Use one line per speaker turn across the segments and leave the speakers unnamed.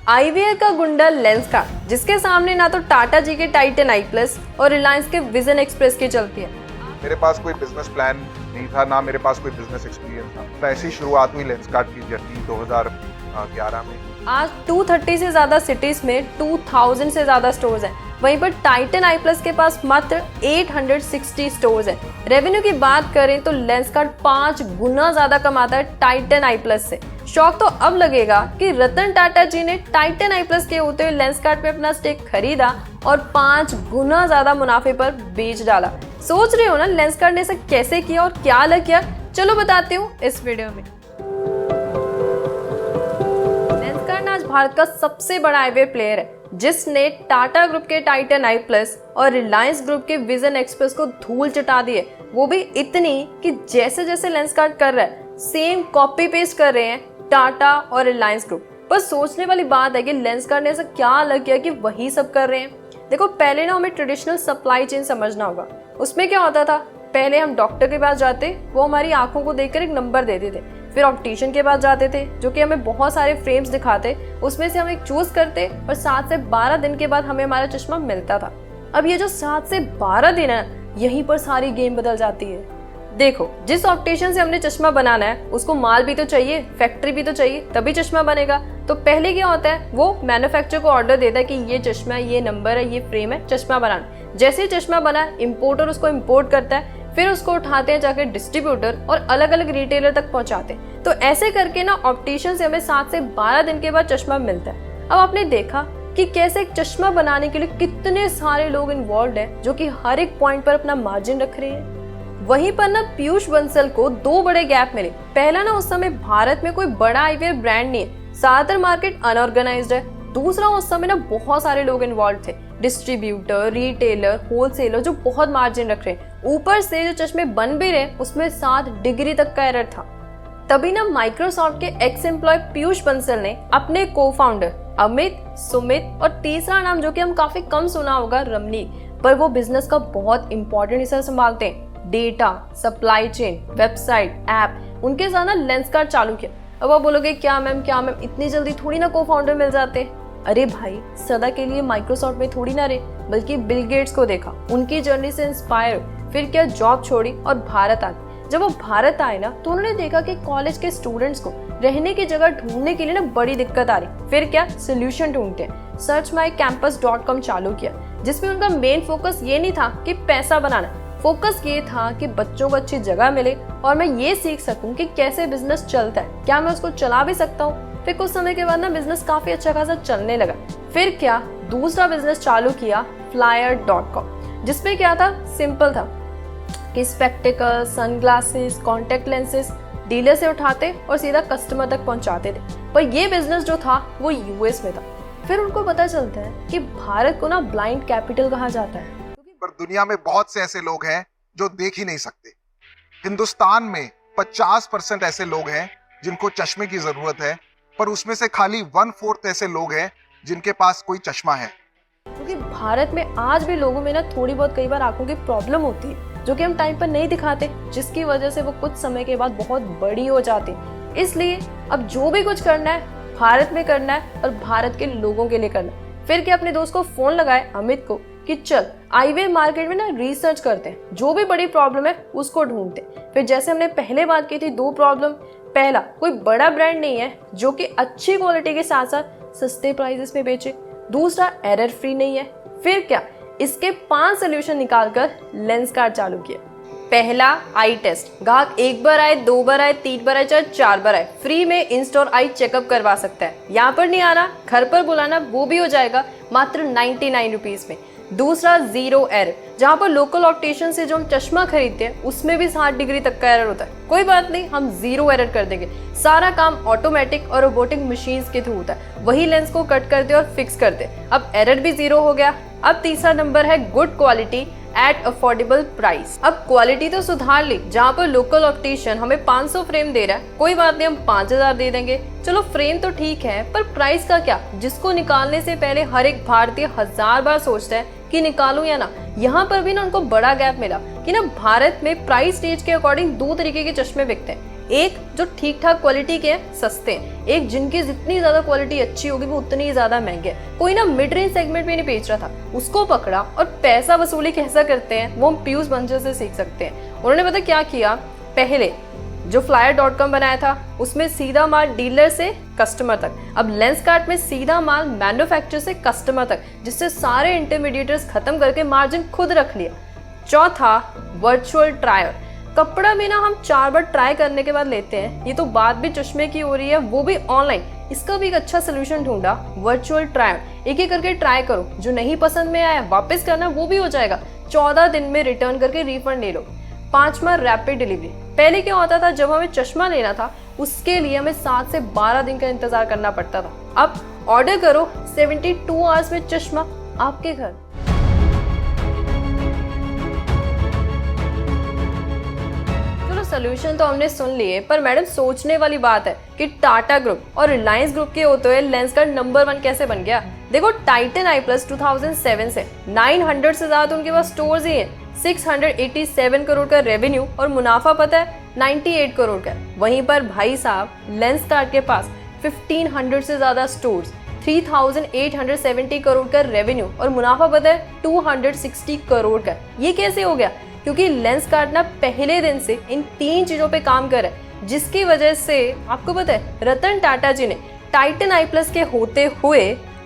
IVR का गुंडा Lenskart, जिसके सामने ना तो टाटा जी के टाइटन आई प्लस और रिलायंस के विजन एक्सप्रेस की चलती है।
मेरे पास कोई बिजनेस प्लान नहीं था, ना मेरे पास कोई बिजनेस एक्सपीरियंस था। तो ऐसी शुरुआत हुई लेंसकार्ट की जर्नी 2011 में।
आज 230 से ज्यादा सिटीज में 2000 से ज्यादा स्टोर्स हैं। वहीं पर टाइटन आई प्लस के पास मात्र 860 स्टोर्स हैं। रेवेन्यू की बात करें तो लेंसकार्ट 5 गुना ज्यादा कमाता है टाइटन आई प्लस से। शौक तो अब लगेगा कि रतन टाटा जी ने टाइटन आई प्लस के होते हुए लेंसकार्ट में अपना स्टेक खरीदा और 5 गुना ज्यादा मुनाफे पर बेच डाला। सोच रहे हो ना लेंसकार्ट ने ऐसा कैसे किया और क्या अलग किया? चलो बताती हूँ इस वीडियो में। लेंसकार्ट आज भारत का सबसे बड़ा आईवेयर प्लेयर है, जिसने टाटा ग्रुप के टाइटन आई प्लस और रिलायंस ग्रुप के विजन एक्सप्रेस को धूल चटा दी है। वो भी इतनी कि जैसे जैसे लेंसकार्ट कर रहा है सेम कॉपी पेस्ट कर रहे हैं टाटा और रिलायंस ग्रुप। पर सोचने वाली बात है कि लेंसकार्ट ने ऐसा क्या अलग किया कि वही सब कर रहे हैं। देखो, पहले ना हमें ट्रेडिशनल सप्लाई चेन समझना होगा। उसमें क्या होता था, पहले हम डॉक्टर के पास जाते, वो हमारी आंखों को देखकर एक नंबर देते थे। फिर ऑप्टिशियन के पास जाते थे, जो कि हमें बहुत सारे फ्रेम्स दिखाते, उसमें से हम एक चूज करते और 7 से 12 दिन के बाद हमें हमारा चश्मा मिलता था। अब ये जो 7 से 12 दिन है, यहीं पर सारी गेम बदल जाती है। देखो, जिस ऑप्टिशियन से हमने चश्मा बनाना है उसको माल भी तो चाहिए, फैक्ट्री भी तो चाहिए, तभी चश्मा बनेगा। तो पहले क्या होता है, वो मैन्युफैक्चरर को ऑर्डर देता है कि ये चश्मा, ये नंबर है, ये फ्रेम है, चश्मा बनाना। जैसे ही चश्मा बना, इम्पोर्टर उसको इम्पोर्ट करता है, फिर उसको उठाते हैं जाकर डिस्ट्रीब्यूटर और अलग अलग रिटेलर तक पहुंचाते हैं। तो ऐसे करके ना ऑप्टिशियन से हमें 7 से 12 दिन के बाद चश्मा मिलता है। अब आपने देखा कि कैसे एक चश्मा बनाने के लिए कितने सारे लोग इन्वॉल्व हैं, जो कि हर एक पॉइंट पर अपना मार्जिन रख रहे हैं। वहीं पर ना पीयूष बंसल को 2 बड़े गैप मिले। पहला ना, उस समय भारत में कोई बड़ा आईवेयर ब्रांड नहीं है, ज्यादातर मार्केट अनऑर्गेनाइज्ड है। दूसरा, उस समय ना बहुत सारे लोग इन्वॉल्व थे, डिस्ट्रीब्यूटर, रिटेलर, होलसेलर, जो बहुत मार्जिन रख रहे हैं। ऊपर से जो चश्मे बन भी रहे उसमें 7 डिग्री तक का एरर था। तभी ना माइक्रोसॉफ्ट के एक्स एम्प्लॉय पीयूष बंसल ने अपने को फाउंडर अमित, सुमित और तीसरा नाम जो कि हम काफी कम सुना होगा, रमनी, पर वो बिजनेस का बहुत इंपॉर्टेंट हिस्सा संभालते हैं, data, supply chain, website, app, उनके साथ ना लेंसकार्ट चालू किया। अब आप बोलोगे क्या मैम इतनी जल्दी थोड़ी ना को फाउंडर मिल जाते। अरे भाई, सदा के लिए माइक्रोसॉफ्ट में थोड़ी ना रहे, बल्कि बिल गेट्स को देखा, उनकी जर्नी से इंस्पायर, फिर क्या जॉब छोड़ी और भारत आ गए। जब वो भारत आए ना, तो उन्होंने देखा कि कॉलेज के स्टूडेंट्स को रहने की जगह ढूंढने के लिए ना बड़ी दिक्कत आ रही। फिर क्या सोल्यूशन ढूंढते हैं, searchmycampus.com चालू किया, जिसमें उनका मेन फोकस ये नहीं था कि पैसा बनाना, फोकस ये था कि बच्चों को अच्छी जगह मिले और मैं ये सीख सकूं कि कैसे बिजनेस चलता है, क्या मैं उसको चला भी सकता हूँ। फिर कुछ समय के बाद ना बिजनेस काफी अच्छा खासा चलने लगा। फिर क्या, दूसरा बिजनेस चालू किया, flyer.com, जिसमें क्या था, सिंपल था कि spectacled, sunglasses, contact lenses dealer से उठाते और सीधा कस्टमर तक पहुंचाते थे। पर ये बिजनेस जो था वो यूएस में था। फिर उनको पता चलता है कि भारत को ना ब्लाइंड कैपिटल कहा जाता है,
पर दुनिया में बहुत से ऐसे लोग हैं जो देख ही नहीं सकते। हिंदुस्तान में 50% ऐसे लोग हैं जिनको चश्मे की जरूरत है, पर उसमें से खाली 1/4 ऐसे लोग हैं जिनके पास कोई चश्मा है।
क्योंकि भारत में आज भी लोगों में ना थोड़ी बहुत कई बार आंखों की प्रॉब्लम होती है, जो कि हम टाइम पर नहीं दिखाते, जिसकी वजह से वो कुछ समय के बाद बहुत बड़ी हो जाती है। इसलिए अब जो भी कुछ करना है भारत में करना है और भारत के लोगों के लिए करना है। फिर क्या, अपने दोस्त को फोन लगाए, अमित को, कि चल आईवेयर मार्केट में ना रिसर्च करते हैं, जो भी बड़ी प्रॉब्लम है उसको ढूंढते हैं। फिर जैसे हमने पहले बात की थी, 2 प्रॉब्लम। पहला, कोई बड़ा ब्रांड नहीं है जो कि अच्छी क्वालिटी के साथ साथ सस्ते प्राइसेस में बेचे। दूसरा, एरर फ्री नहीं है। फिर क्या, इसके 5 सोल्यूशन निकालकर लेंसकार्ट चालू किया। पहला, आई टेस्ट। ग्राहक 1 बार आए, 2 बार आए, 3 बार आए, चाहे 4 बार आए, फ्री में इन स्टोर आई चेकअप करवा सकता है। यहाँ पर नहीं आना, घर पर बुलाना, वो भी हो जाएगा मात्र 99 रुपीज में। दूसरा, जीरो एरर, जहाँ पर लोकल ऑप्टिशियन से जो हम चश्मा खरीदते हैं उसमें भी 7 डिग्री तक का एरर होता है। कोई बात नहीं, हम जीरो एरर कर देंगे। सारा काम ऑटोमेटिक और रोबोटिक मशीन्स के थ्रू होता है, वही लेंस को कट करते और फिक्स करते। अब एरर भी 0 हो गया। अब तीसरा नंबर है good quality at affordable price. अब क्वालिटी तो सुधार ली, जहाँ पर लोकल ऑप्टिशियन हमें 500 फ्रेम दे रहा है, कोई बात नहीं, हम 5000 दे देंगे। चलो फ्रेम तो ठीक है, पर प्राइस का क्या, जिसको निकालने से पहले हर एक भारतीय 1000 बार सोचता है कि निकालूं या ना। यहाँ पर भी ना उनको बड़ा गैप मिला कि ना भारत में प्राइस रेंज के अकॉर्डिंग 2 तरीके के चश्मे बिकते हैं। एक जो ठीक ठाक क्वालिटी के हैं, सस्ते हैं, एक जिनकी जितनी ज्यादा क्वालिटी अच्छी होगी वो उतनी ही ज्यादा महंगे है। कोई ना मिड रेंज सेगमेंट में नहीं बेच रहा था, उसको पकड़ा और पैसा वसूली कैसा करते हैं वो हम पीयूष बंसल से सीख सकते हैं। उन्होंने पता क्या किया, पहले जो flyer.com बनाया था उसमें सीधा माल डीलर से कस्टमर तक, अब लेंसकार्ट में सीधा माल मैन्युफैक्चरर से कस्टमर तक, जिससे सारे इंटरमीडिएटर्स खत्म करके मार्जिन खुद रख लिया। चौथा, वर्चुअल ट्रायल। कपड़ा भी ना हम 4 बार ट्राई करने के बाद लेते हैं, ये तो बात भी चश्मे की हो रही है, वो भी ऑनलाइन। इसका भी एक अच्छा सोल्यूशन ढूंढा, वर्चुअल ट्रायल। एक एक करके ट्राई करो, जो नहीं पसंद में आया वापस करना वो भी हो जाएगा, 14 दिन में रिटर्न करके रिफंड ले लो। 5वां, रैपिड डिलीवरी। पहले क्या होता था, जब हमें चश्मा लेना था उसके लिए हमें 7 से 12 दिन का इंतजार करना पड़ता था। अब ऑर्डर करो, 72 आवर्स में चश्मा आपके घर। सोल्यूशन तो हमने सुन लिए, पर मैडम सोचने वाली बात है कि टाटा ग्रुप और रिलायंस ग्रुप के होते हुए लेंसकार्ट नंबर 1 कैसे बन गया। देखो, टाइटन आई प्लस 2007 से 900 से ज्यादा उनके पास स्टोर्स ही हैं, 687 करोड़ का रेवेन्यू और मुनाफा पता है 98 करोड़ का। वहीं पर भाई साहब लेंसकार्ट के पास 1500 से ज्यादा स्टोर्स, 3870 करोड़ का रेवेन्यू और मुनाफा पता है 260 करोड़ का। ये कैसे हो गया? क्योंकि लेंसकार्ट ना पहले दिन से इन 3 चीजों पे काम कर रहा है, जिसकी वजह से आपको पता है रतन टाटा जी ने टाइटन आई प्लस के होते हुए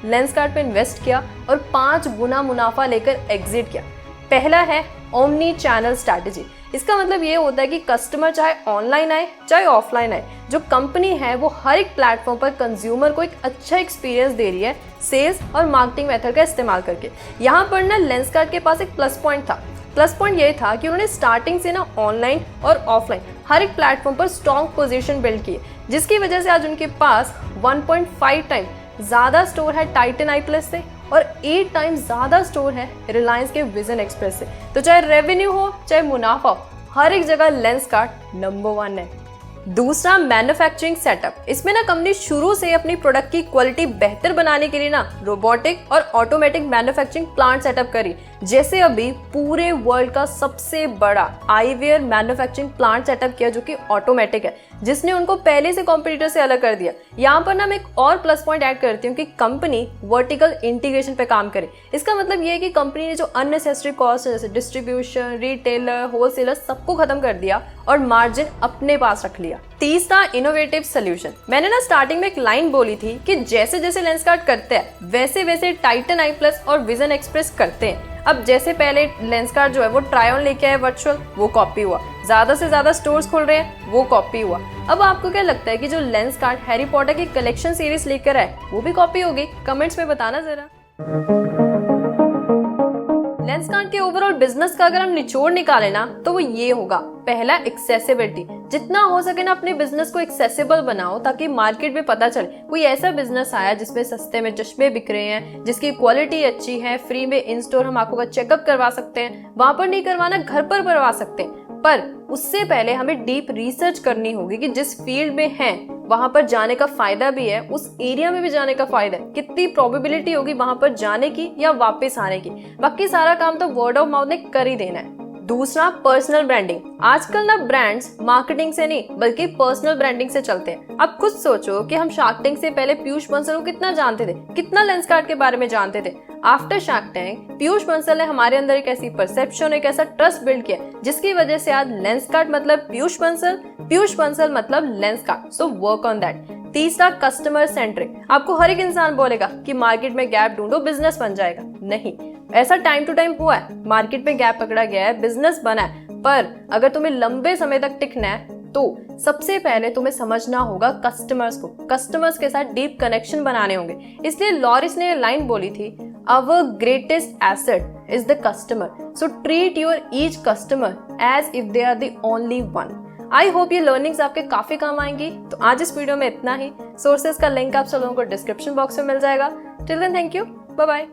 लेंसकार्ट पे इन्वेस्ट किया और 5 गुना मुनाफा लेकर एग्जिट किया। पहला है ओमनी चैनल स्ट्रैटेजी। इसका मतलब ये होता है कि कस्टमर चाहे ऑनलाइन आए चाहे ऑफलाइन आए, जो कंपनी है वो हर एक प्लेटफॉर्म पर कंज्यूमर को एक अच्छा एक्सपीरियंस दे रही है सेल्स और मार्केटिंग मेथड का इस्तेमाल करके। यहाँ पर ना लेंसकार्ट के पास एक प्लस पॉइंट था। प्लस पॉइंट ये था कि उन्होंने स्टार्टिंग से ना ऑनलाइन और ऑफलाइन हर एक प्लेटफॉर्म पर स्ट्रॉन्ग पोजीशन बिल्ड की, जिसकी वजह से आज उनके पास 1.5 टाइम ज़्यादा स्टोर है टाइटन आई प्लस से और 8 टाइम्स ज़्यादा स्टोर है रिलायंस के विजन एक्सप्रेस से। तो चाहे रेवेन्यू हो चाहे मुनाफा हो, हर एक जगह लेंसकार्ट नंबर 1 है। दूसरा, मैन्युफैक्चरिंग सेटअप। इसमें ना कंपनी शुरू से अपनी प्रोडक्ट की क्वालिटी बेहतर बनाने के लिए ना रोबोटिक और ऑटोमेटिक मैन्युफैक्चरिंग प्लांट सेटअप करी। जैसे अभी पूरे वर्ल्ड का सबसे बड़ा आईवेयर मैन्युफैक्चरिंग प्लांट सेटअप किया, जो कि ऑटोमेटिक है, जिसने उनको पहले से कॉम्पिटिटर से अलग कर दिया। यहाँ पर ना मैं एक और प्लस पॉइंट ऐड करती हूँ कि कंपनी वर्टिकल इंटीग्रेशन पे काम करे। इसका मतलब ये है कि कंपनी ने जो अननेसेसरी कॉस्ट जैसे डिस्ट्रीब्यूशन, रिटेलर, होलसेलर सबको खत्म कर दिया और मार्जिन अपने पास रख लिया। तीसरा, इनोवेटिव सोल्यूशन। मैंने ना स्टार्टिंग में एक लाइन बोली थी कि जैसे जैसे लेंसकार्ट करते हैं वैसे वैसे टाइटन आई प्लस और विजन एक्सप्रेस करते हैं। अब जैसे पहले लेंसकार्ट जो है वो ट्राई ऑन लेके आए वर्चुअल, वो कॉपी हुआ। ज्यादा से ज्यादा स्टोर्स खुल रहे हैं, वो कॉपी हुआ। अब आपको क्या लगता है कि जो लेंसकार्ट हैरी पॉटर की कलेक्शन सीरीज लेकर आए वो भी कॉपी होगी? कमेंट्स में बताना जरा। लेंसकार्ट के ओवरऑल बिजनेस का अगर हम निचोड़ निकाले ना तो वो ये होगा। पहला, एक्सेसिबिलिटी। जितना हो सके ना अपने बिजनेस को एक्सेसिबल बनाओ ताकि मार्केट में पता चले कोई ऐसा बिजनेस आया जिसमें सस्ते में चश्मे बिक रहे हैं, जिसकी क्वालिटी अच्छी है, फ्री में इन स्टोर हम आंखों का चेकअप करवा सकते हैं। वहां पर नहीं करवाना, घर पर करवा सकते हैं, पर उससे पहले हमें डीप रिसर्च करनी होगी कि जिस फील्ड में है वहां पर जाने का फायदा भी है, उस एरिया में भी जाने का फायदा है, कितनी प्रोबेबिलिटी होगी वहां पर जाने की या वापस आने की। बाकी सारा काम तो वर्ड ऑफ माउथ ने कर ही देना है। दूसरा, पर्सनल ब्रांडिंग। आजकल ना ब्रांड्स मार्केटिंग से नहीं बल्कि पर्सनल ब्रांडिंग से चलते हैं। अब खुद सोचो कि हम शार्क टैंक से पहले पीयूष बंसल को कितना जानते थे, कितना लेंसकार्ट के बारे में जानते थे। After shark tank Piyush Bansal ने हमारे अंदर एक ऐसी परसेप्शन, एक ऐसा ट्रस्ट बिल्ड किया, जिसकी वजह से आज लेंसकार्ट मतलब पीयूष बंसल मतलब Lenskart. So work on that. तीसरा, कस्टमर सेंट्रिक। आपको हर एक इंसान बोलेगा कि मार्केट में गैप ढूंढो, बिजनेस बन जाएगा। नहीं, ऐसा टाइम टू टाइम हुआ है, मार्केट में गैप पकड़ा गया है, बिजनेस बना है। पर अगर तुम्हें लंबे समय तक टिकना है तो सबसे पहले तुम्हें समझना होगा कस्टमर्स को, कस्टमर्स के साथ डीप कनेक्शन बनाने होंगे। इसलिए लॉरिस ने लाइन बोली थी, our greatest asset is the customer, so treat your each customer as if they are the only one। I hope ये लर्निंग्स आपके काफी काम आएंगी। तो आज इस वीडियो में इतना ही। सोर्सेज का लिंक आप सब लोगों को डिस्क्रिप्शन बॉक्स में मिल जाएगा। Till then thank you, bye bye.